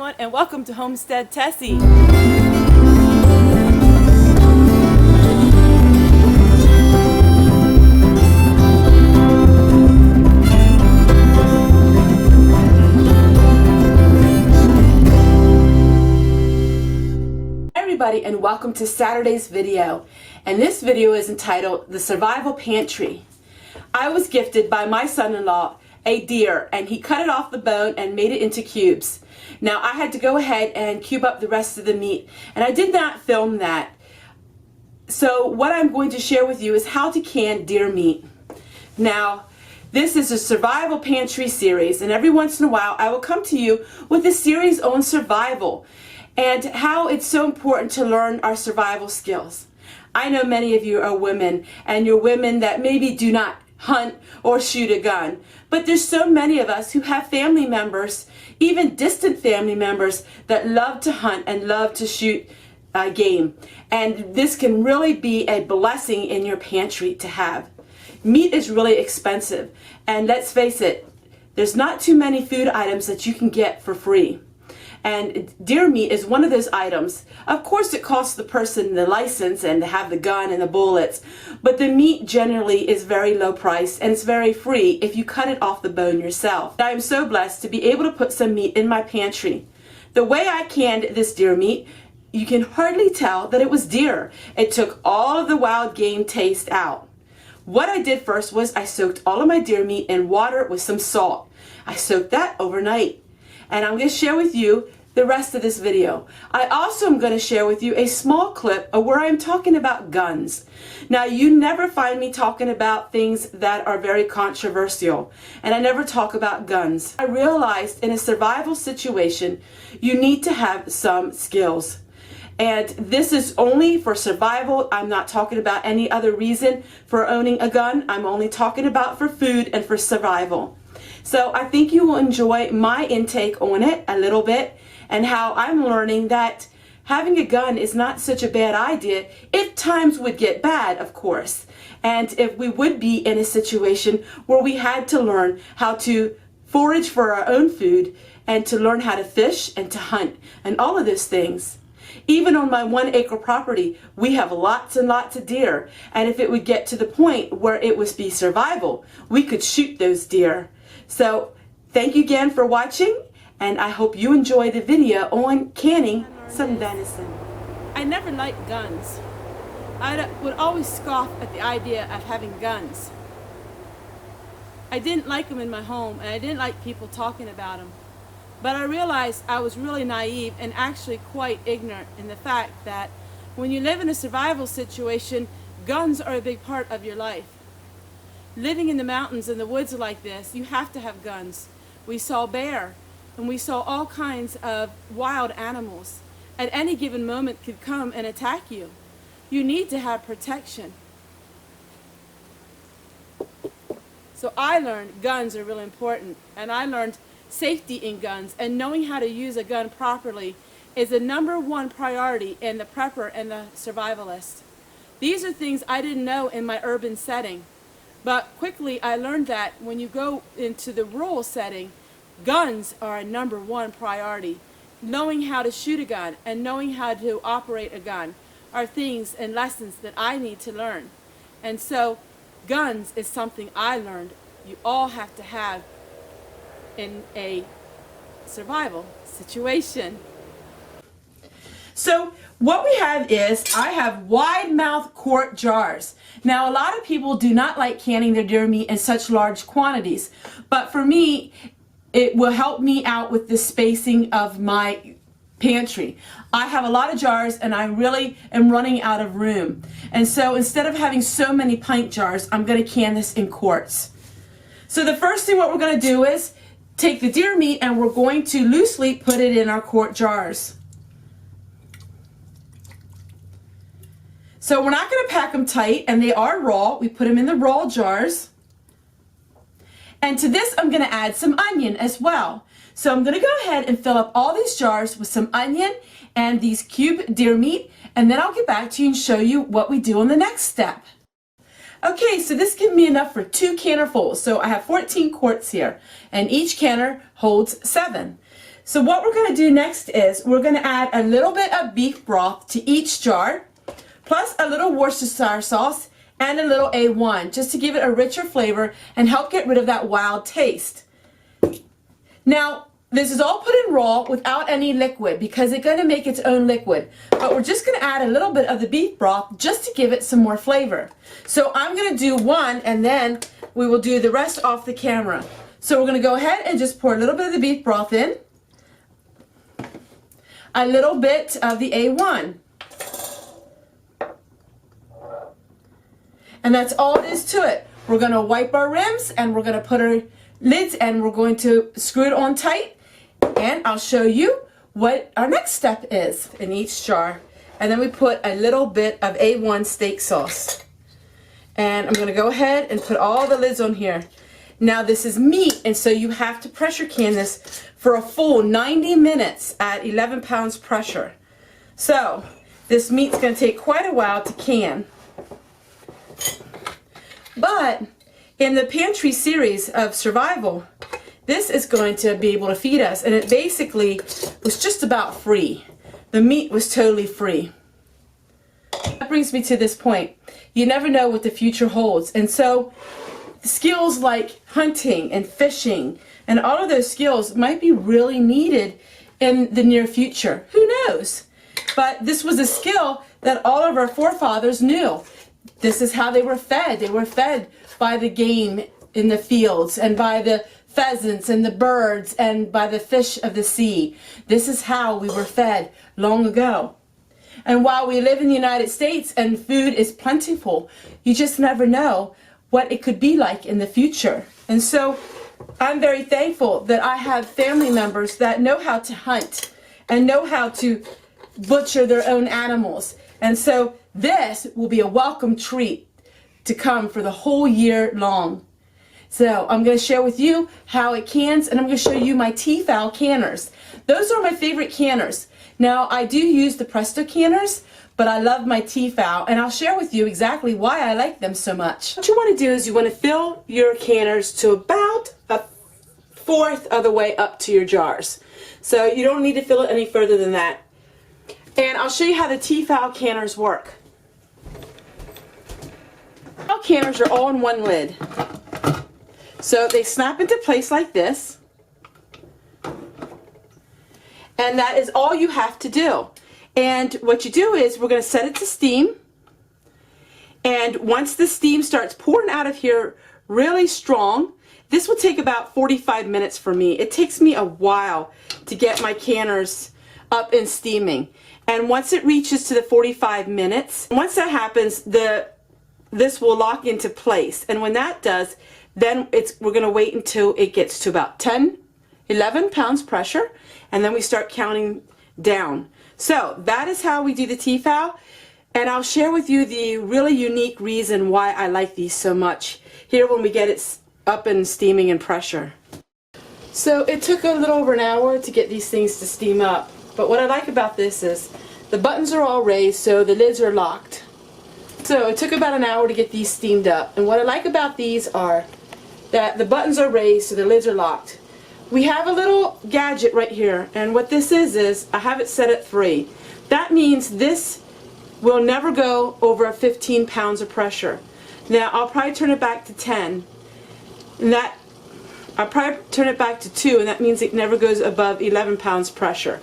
everyone, and welcome to Homestead Tessie. Everybody, and welcome to Saturday's video. And this video is entitled The Survival Pantry. I was gifted by my son-in-law a deer, and he cut it off the bone and made it into cubes. Now I had to go ahead and cube up the rest of the meat, and I did not film that. So what I'm going to share with you is how to can deer meat. Now this is a survival pantry series, and every once in a while I will come to you with a series on survival and how it's so important to learn our survival skills. I know many of you are women, and you're women that maybe do not hunt or shoot a gun, but there's so many of us who have family members, even distant family members, that love to hunt and love to shoot game, and this can really be a blessing in your pantry to have. Meat is really expensive, and let's face it, there's not too many food items that you can get for free. And deer meat is one of those items. Of course it costs the person the license and to have the gun and the bullets, but the meat generally is very low price and it's very free if you cut it off the bone yourself. I am so blessed to be able to put some meat in my pantry. The way I canned this deer meat, you can hardly tell that it was deer. It took all of the wild game taste out. What I did first was I soaked all of my deer meat in water with some salt. I soaked that overnight. And I'm going to share with you the rest of this video. I also am going to share with you a small clip of where I'm talking about guns. Now, you never find me talking about things that are very controversial, and I never talk about guns. I realized in a survival situation, you need to have some skills. And this is only for survival. I'm not talking about any other reason for owning a gun. I'm only talking about for food and for survival. So I think you will enjoy my intake on it a little bit, and how I'm learning that having a gun is not such a bad idea if times would get bad, of course, and if we would be in a situation where we had to learn how to forage for our own food and to learn how to fish and to hunt and all of those things. Even on my 1 acre property, we have lots and lots of deer, and if it would get to the point where it would be survival, we could shoot those deer. So thank you again for watching, and I hope you enjoy the video on canning some venison. I never liked guns. I would always scoff at the idea of having guns. I didn't like them in my home, and I didn't like people talking about them. But I realized I was really naive and actually quite ignorant in the fact that when you live in a survival situation, guns are a big part of your life. Living in the mountains and the woods like this, you have to have guns. We saw bear, and we saw all kinds of wild animals. At any given moment could come and attack you. You need to have protection. So I learned guns are really important, and I learned safety in guns, and knowing how to use a gun properly is the #1 priority in the prepper and the survivalist. These are things I didn't know in my urban setting. But quickly I learned that when you go into the rural setting, guns are a #1 priority. Knowing how to shoot a gun and knowing how to operate a gun are things and lessons that I need to learn. And so guns is something I learned you all have to have in a survival situation. So what we have is, I have wide mouth quart jars. Now a lot of people do not like canning their deer meat in such large quantities, but for me it will help me out with the spacing of my pantry. I have a lot of jars and I really am running out of room, and so instead of having so many pint jars, I'm going to can this in quarts. So the first thing what we're going to do is take the deer meat and we're going to loosely put it in our quart jars. So we're not going to pack them tight, and they are raw. We put them in the raw jars. And to this I'm going to add some onion as well. So I'm going to go ahead and fill up all these jars with some onion and these cube deer meat, and then I'll get back to you and show you what we do on the next step. Okay, so this gives me enough for 2 cannerfuls. So I have 14 quarts here, and each canner holds 7. So what we're going to do next is we're going to add a little bit of beef broth to each jar, plus a little Worcestershire sauce and a little A1, just to give it a richer flavor and help get rid of that wild taste. Now, this is all put in raw without any liquid because it's going to make its own liquid. But we're just going to add a little bit of the beef broth just to give it some more flavor. So I'm going to do one and then we will do the rest off the camera. So we're going to go ahead and just pour a little bit of the beef broth in, a little bit of the A1. And that's all it is to it. We're going to wipe our rims and we're going to put our lids and we're going to screw it on tight. And I'll show you what our next step is in each jar. And then we put a little bit of A1 steak sauce. And I'm going to go ahead and put all the lids on here. Now this is meat, and so you have to pressure can this for a full 90 minutes at 11 pounds pressure. So this meat's going to take quite a while to can. But in the Pantry series of survival, this is going to be able to feed us, and it basically was just about free. The meat was totally free. That brings me to this point. You never know what the future holds, and so skills like hunting and fishing and all of those skills might be really needed in the near future. Who knows? But this was a skill that all of our forefathers knew. This is how they were fed. They were fed by the game in the fields and by the pheasants and the birds and by the fish of the sea. This is how we were fed long ago. And while we live in the United States and food is plentiful, you just never know what it could be like in the future. And so I'm very thankful that I have family members that know how to hunt and know how to butcher their own animals. And so this will be a welcome treat to come for the whole year long. So I'm going to share with you how it cans, and I'm going to show you my Tefal canners. Those are my favorite canners. Now I do use the Presto canners, but I love my Tefal, and I'll share with you exactly why I like them so much. What you want to do is you want to fill your canners to about a fourth of the way up to your jars. So you don't need to fill it any further than that. And I'll show you how the Tefal canners work. Tefal canners are all in one lid. So they snap into place like this. And that is all you have to do. And what you do is we're going to set it to steam. And once the steam starts pouring out of here really strong, this will take about 45 minutes for me. It takes me a while to get my canners up and steaming. And once it reaches to the 45 minutes, once that happens, this will lock into place. And when that does, then we're going to wait until it gets to about 11 pounds pressure, and then we start counting down. So that is how we do the Tefal, and I'll share with you the really unique reason why I like these so much here when we get it up and steaming and pressure. So it took a little over an hour to get these things to steam up, but what I like about this is the buttons are all raised, so the lids are locked. So it took about an hour to get these steamed up, and what I like about these are that the buttons are raised so the lids are locked. We have a little gadget right here, and what this is I have it set at 3. That means this will never go over 15 pounds of pressure. Now I'll probably turn it back to 10, and I'll probably turn it back to 2, and that means it never goes above 11 pounds pressure.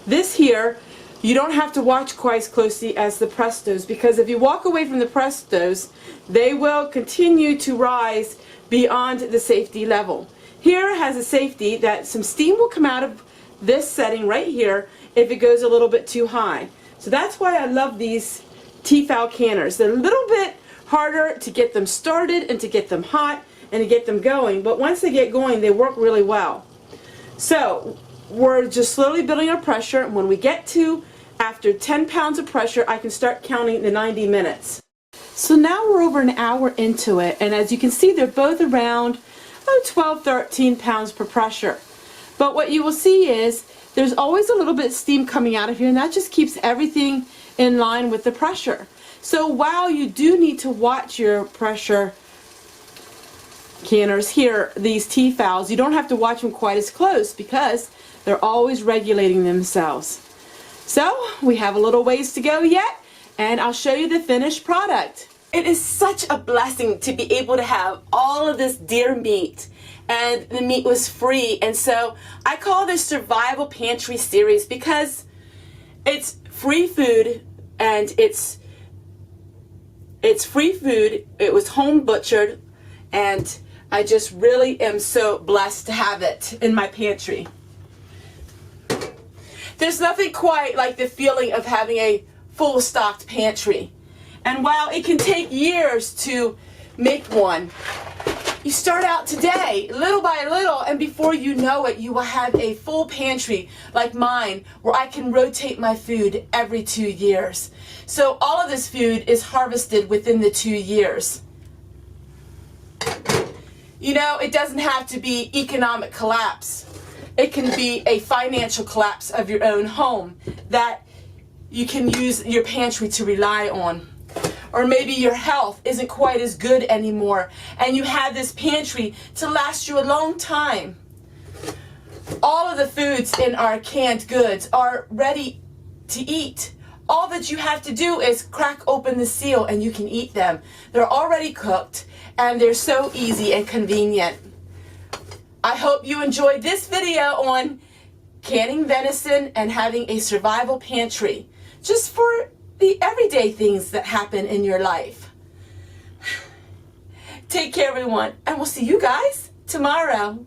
This here, you don't have to watch quite as closely as the Prestos, because if you walk away from the Prestos, they will continue to rise beyond the safety level. Here has a safety that some steam will come out of this setting right here if it goes a little bit too high. So that's why I love these Tefal canners. They're a little bit harder to get them started and to get them hot and to get them going, but once they get going, they work really well. So we're just slowly building our pressure, and when we get to after 10 pounds of pressure, I can start counting the 90 minutes. So now we're over an hour into it, and as you can see, they're both around 12, 13 pounds per pressure. But what you will see is there's always a little bit of steam coming out of here, and that just keeps everything in line with the pressure. So while you do need to watch your pressure canners here, these Tefals, you don't have to watch them quite as close because They're always regulating themselves. So we have a little ways to go yet, and I'll show you the finished product. It is such a blessing to be able to have all of this deer meat, and the meat was free. And so I call this Survival Pantry series because it's free food, and it's free food. It was home butchered, and I just really am so blessed to have it in my pantry. There's nothing quite like the feeling of having a full stocked pantry. And while it can take years to make one, you start out today, little by little, and before you know it, you will have a full pantry like mine, where I can rotate my food every 2 years. So all of this food is harvested within the 2 years. You know, it doesn't have to be economic collapse. It can be a financial collapse of your own home that you can use your pantry to rely on. Or maybe your health isn't quite as good anymore, and you have this pantry to last you a long time. All of the foods in our canned goods are ready to eat. All that you have to do is crack open the seal and you can eat them. They're already cooked, and they're so easy and convenient. I hope you enjoyed this video on canning venison and having a survival pantry, just for the everyday things that happen in your life. Take care, everyone, and we'll see you guys tomorrow.